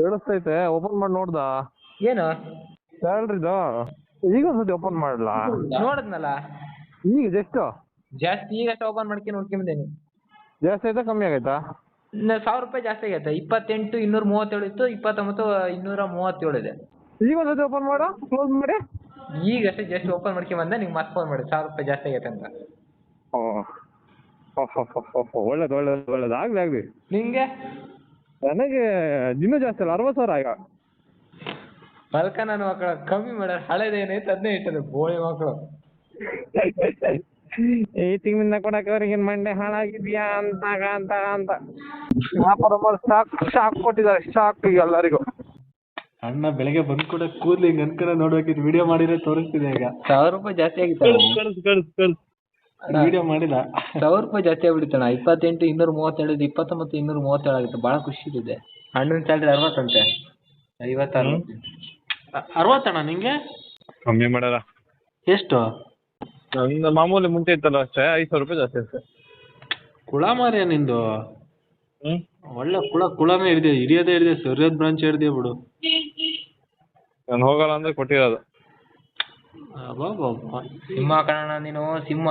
ಕೇಳಿಸ್ತೈತೆ open ಮಾಡಿ ನೋಡ್ದ ಏನು ಸ್ಯಾಲ್ರಿದು ಈಗ ಒಂದ್ಸತಿ ಓಪನ್ ಮಾಡಲ್ಲ ನೋಡಿದ್ನಲ್ಲ ಈಗ ಎಷ್ಟು ಜಾಸ್ತಿ ಈಗ ಓಪನ್ ಮಾಡ್ಕೊಂಡು ನೋಡ್ಕೊಂಬಂದೇನಿ. ಜಾಸ್ತಿ ಆಯ್ತಾ ಕಮ್ಮಿ ಆಗೈತಾ? 1,000 ರೂಪಾಯಿ ಜಾಸ್ತಿ ಆಗೈತೆ. 28,237 ಇತ್ತು, 29,237 ಇದೆ. ಈಗ ಒಂದ್ಸತಿ ಓಪನ್ ಮಾಡು, ಕ್ಲೋಸ್ ಮಾಡಿ. ಈಗಷ್ಟೇ ಜಸ್ಟ್ ಓಪನ್ ಮಾಡ್ಕೊಂಬಂದೆ, ನಿಂಗೆ ಮತ್ತೆ ಫೋನ್ ಮಾಡಿ 1,000 ರೂಪಾಯಿ ಜಾಸ್ತಿ ಆಗೈತೆ ಅಂತ. ಒಳ್ಳೇದು ಒಳ್ಳೇದು ಒಳ್ಳೇದು, ಆಗ್ಲಿ ಆಗ್ಲಿ. ನಿಂಗೆ ನನಗೆ ಇನ್ನೂ ಜಾಸ್ತಿ ಅಲ್ಲ, 60,000 ಈಗ. ಮಲ್ಕ ನನ್ನ ಮಕ್ಕಳು ಕಮ್ಮಿ ಮಾಡ್ಯಾರ, ಹಳೇದೇನೈತೆ ಅದನ್ನೇ ಇಟ್ಟದೆ ಬೋಳಿ ಮಕ್ಕಳು. ಈ ತಿಂಗಳಿಂದ ಕೊಡಕ್ಕೆ ಅವ್ರಿಗೆ ಮಂಡೆ ಹಾಳಾಗಿದ್ಯಾ ಅಂತ ಅಂತ ಅಂತ ವ್ಯಾಪಾರ ಮಾಡಿ ಶಾಕ್ ಕೊಟ್ಟಿದ್ದಾರೆ, ಶಾಕ್ ಈಗ ಎಲ್ಲರಿಗೂ. ಅಣ್ಣ ಬೆಳಗ್ಗೆ ಬಂದ್ ಕೂಡ ಕೂದ್ಲಿ ಹಿಂಗ್ ಅನ್ಕೊಂಡ ನೋಡ್ಬೇಕಿತ್ತು, ವಿಡಿಯೋ ಮಾಡಿದ್ರೆ ತೋರಿಸ್ತಿದೆ ಈಗ. 1,000 ರೂಪಾಯಿ ಜಾಸ್ತಿ ಆಗಿತ್ತು. ವಿಡಿಯೋ ಮಾಡಿಲ್ಲ. 1,000 ರೂಪಾಯಿ ಜಾಸ್ತಿ ಆಗ್ಬಿಟ್ಟಿತ್ತಣ್ಣ. 28,237 ಇದೆ, 29,237 ಆಗಿತ್ತು. ಬಹಳ ಖುಷಿ ಇದೆ. ಅಣ್ಣನ ಸ್ಯಾಲ್ರಿ 60 ಅಂತೆ, 56. 60 ಅಣ್ಣ ನಿಂಗೆ? ಕಮ್ಮಿ ಮಾಡ್ಯಾರ. ಎಷ್ಟು? ನಂದು ಮಾಮೂಲಿ ಮುಂಚೆ ಇತ್ತಲ್ಲ ಅಷ್ಟೇ, 5,000 ರೂಪಾಯಿ ಜಾಸ್ತಿ ಅಷ್ಟೇ. ಕುಳ ಮಾರಿಯ ನಿಂದು? ಒಳ್ಳೆ ಕುಳನೇ ಹಿಡಿಯೋದೇ ಹಿಡಿದೆ, ಸರಿಯಾದ ಬ್ರಾಂಚ್ ಹಿಡಿದೆ ಬಿಡು. ನಾನು ಹೋಗಲ್ಲ ಅಂದ್ರೆ ಕೊಟ್ಟಿರೋದು. ಸಿಂಹ ಕಣ ನೀನು, ಸಿಂಹ.